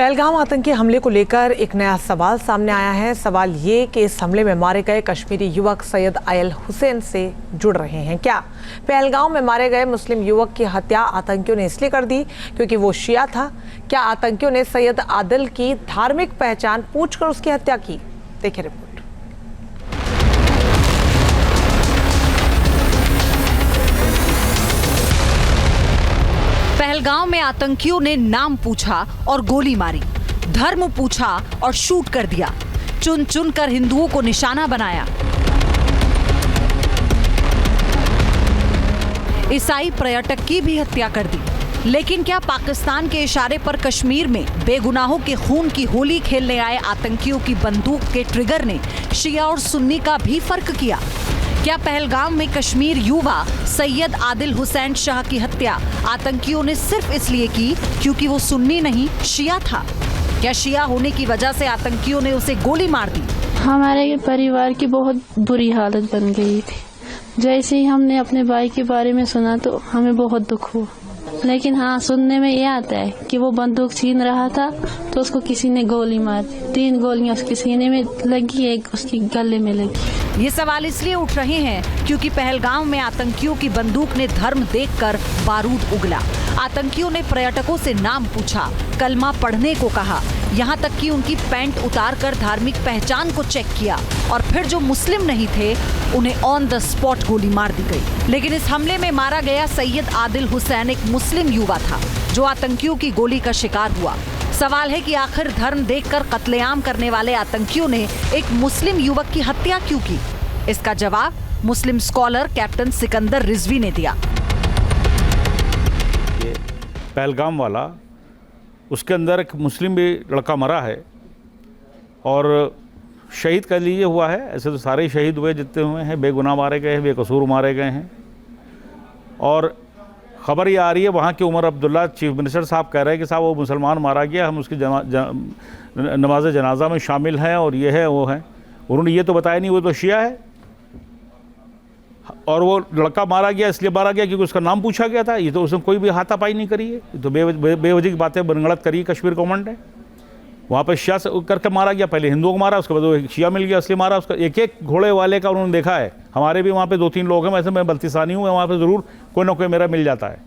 पहलगाम आतंकी हमले को लेकर एक नया सवाल सामने आया है। सवाल ये कि इस हमले में मारे गए कश्मीरी युवक सैयद आदिल हुसैन से जुड़ रहे हैं क्या? पहलगाम में मारे गए मुस्लिम युवक की हत्या आतंकियों ने इसलिए कर दी क्योंकि वो शिया था। क्या आतंकियों ने सैयद आदिल की धार्मिक पहचान पूछकर उसकी हत्या की? देखिए रिपोर्ट। पहलगाम में आतंकियों ने नाम पूछा और गोली मारी, धर्म पूछा और शूट कर दिया, चुन चुन कर हिंदुओं को निशाना बनाया। ईसाई पर्यटक की भी हत्या कर दी। लेकिन क्या पाकिस्तान के इशारे पर कश्मीर में बेगुनाहों के खून की होली खेलने आए आतंकियों की बंदूक के ट्रिगर ने शिया और सुन्नी का भी फर्क किया? क्या पहलगाम में कश्मीर युवा सैयद आदिल हुसैन शाह की हत्या आतंकियों ने सिर्फ इसलिए की क्योंकि वो सुन्नी नहीं शिया था? क्या शिया होने की वजह से आतंकियों ने उसे गोली मार दी? हमारे परिवार की बहुत बुरी हालत बन गई थी। जैसे ही हमने अपने भाई के बारे में सुना तो हमें बहुत दुख हुआ। लेकिन हाँ, सुनने में ये आता है कि वो बंदूक छीन रहा था तो उसको किसी ने गोली मार दी। 3 गोलियां उसके सीने में लगी, एक उसकी गले में लगी। ये सवाल इसलिए उठ रहे हैं क्योंकि पहलगाम में आतंकियों की बंदूक ने धर्म देखकर बारूद उगला। आतंकियों ने पर्यटकों से नाम पूछा, कलमा पढ़ने को कहा, यहाँ तक कि उनकी पैंट उतारकर धार्मिक पहचान को चेक किया और फिर जो मुस्लिम नहीं थे उन्हें ऑन द स्पॉट गोली मार दी गई। लेकिन इस हमले में मारा गया सैयद आदिल हुसैन एक मुस्लिम युवा था जो आतंकियों की गोली का शिकार हुआ। सवाल है कि आखिर धर्म देखकर कत्लेआम करने वाले आतंकियों ने एक मुस्लिम युवक की हत्या क्यों की? इसका जवाब मुस्लिम स्कॉलर कैप्टन सिकंदर रिजवी ने दिया। पहलगाम वाला, उसके अंदर एक मुस्लिम भी लड़का मरा है और शहीद कह लीजिए हुआ है। ऐसे तो सारे शहीद हुए जितने हुए हैं, बेगुनाह मारे गए हैं, बेकसूर मारे गए हैं। और ख़बर ये आ रही है वहाँ के उमर अब्दुल्ला चीफ मिनिस्टर साहब कह रहे हैं कि साहब वो मुसलमान मारा गया, हम उसकी नमाज जनाजा में शामिल हैं और ये है वो है। उन्होंने ये तो बताया नहीं वो तो शिया है और वो लड़का मारा गया इसलिए मारा गया क्योंकि उसका नाम पूछा गया था। ये तो उसने कोई भी हाथापाई नहीं करी है, ये तो बेवजह की बातें बनगढ़ंत करी कश्मीर गवर्नमेंट ने। वहाँ पर शिया करके मारा गया, पहले हिंदुओं को मारा, उसके बाद वो शिया मिल गया इसलिए मारा। उसका एक एक घोड़े वाले का उन्होंने देखा है। हमारे भी वहाँ पे 2-3 लोग हैं, वैसे मैं बल्तिसानी हूँ, वहाँ पे ज़रूर कोई ना कोई मेरा मिल जाता है।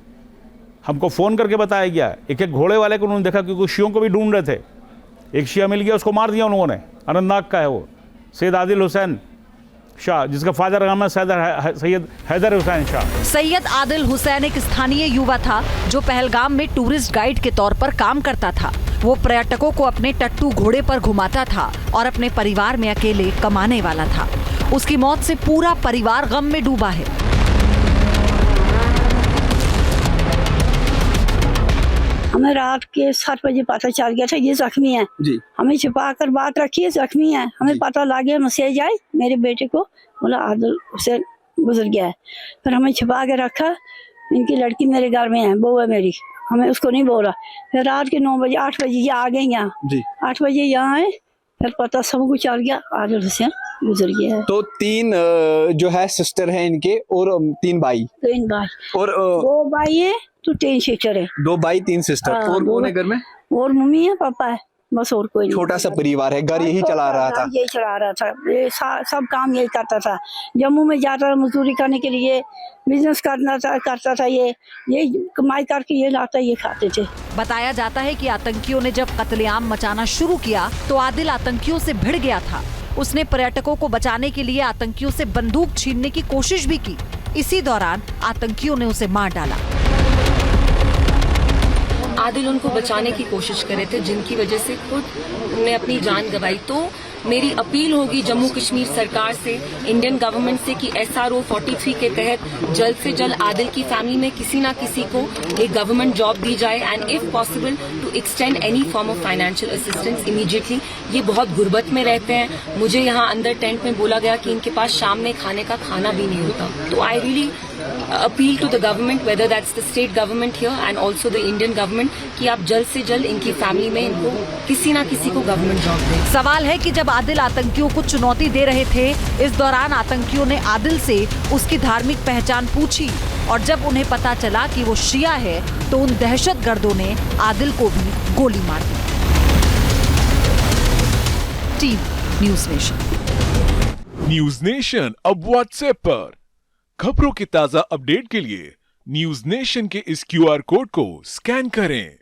हमको फ़ोन करके बताया गया एक एक घोड़े वाले को उन्होंने देखा क्योंकि शियों को भी ढूंढ रहे थे। एक शिया मिल गया, उसको मार दिया उन्होंने। अनंतनाग का है वो सैयद आदिल हुसैन शाह, जिसका फादर नाम है सैयद हैदर हुसैन शाह। सैयद आदिल हुसैन एक स्थानीय युवा था जो पहलगाम में टूरिस्ट गाइड के तौर पर काम करता था। वो पर्यटकों को अपने टट्टू घोड़े पर घुमाता था और अपने परिवार में अकेले कमाने वाला था। उसकी मौत से पूरा परिवार गम में डूबा है। हमें रात के 7 बजे पता चल गया था ये जख्मी है जी। हमें छिपा कर बात रखी है, जख्मी है। हमें पता लग गया, मैसेज आए मेरे बेटे को, बोला आदिल हुसैन गुजर गया है। फिर हमें छिपा के रखा। इनकी लड़की मेरे घर में है, बहू है मेरी, हमें उसको नहीं बोला। फिर रात के 9 बजे 8 बजे आ गए यहाँ, 8 बजे यहाँ आए, फिर पता सबको चल गया आदिल हुसैन गुजर गया है। तो 3 जो है सिस्टर है इनके और 3 भाई। 3 भाई और 2 भाई है तो 3 सिस्टर है। 2 भाई 3 सिस्टर। और कौन है घर में? और मम्मी है, पापा है, बस और कोई नहीं। छोटा सा परिवार है, घर यही चला रहा था। यही चला रहा था, ये सब काम यही करता था। जम्मू में जाता था मजदूरी करने के लिए, बिजनेस करता था। ये कमाई करके ये लाता, ये खाते थे। बताया जाता है कि आतंकियों ने जब कत्लेआम मचाना शुरू किया तो आदिल आतंकियों से भिड़ गया था। उसने पर्यटकों को बचाने के लिए आतंकियों से बंदूक छीनने की कोशिश भी की। इसी दौरान आतंकियों ने उसे मार डाला। आदिल उनको बचाने की कोशिश कर रहे थे, जिनकी वजह से खुद उन्होंने अपनी जान गंवाई। तो मेरी अपील होगी जम्मू कश्मीर सरकार से, इंडियन गवर्नमेंट से कि SRO 43 के तहत जल्द से जल्द आदिल की फैमिली में किसी ना किसी को एक गवर्नमेंट जॉब दी जाए and if possible to extend any form of financial assistance immediately. ये बहुत गुर्बत में रहते हैं। मुझे यहाँ अंदर टेंट में बोला गया कि इनके पास शाम में खाने का खाना भी नहीं होता। तो I really appeal to the government, whether that's the state government here and also the Indian government, कि आप जल्द से जल्द इनकी फैमिली में इनको किसी ना किसी को गवर्नमेंट जॉब दें। सवाल है कि जब आदिल आतंकियों को चुनौती दे रहे थे, इस दौरान आतंकियों ने आदिल से उसकी धार्मिक पहचान पूछी और जब उन्हें पता चला कि वो शिया है तो उन दहशतगर्दों ने आदिल को भी गोली मार दी। Team News Nation. News Nation अब व्हाट्सएप पर। खबरों के ताजा अपडेट के लिए न्यूज नेशन के इस QR कोड को स्कैन करें।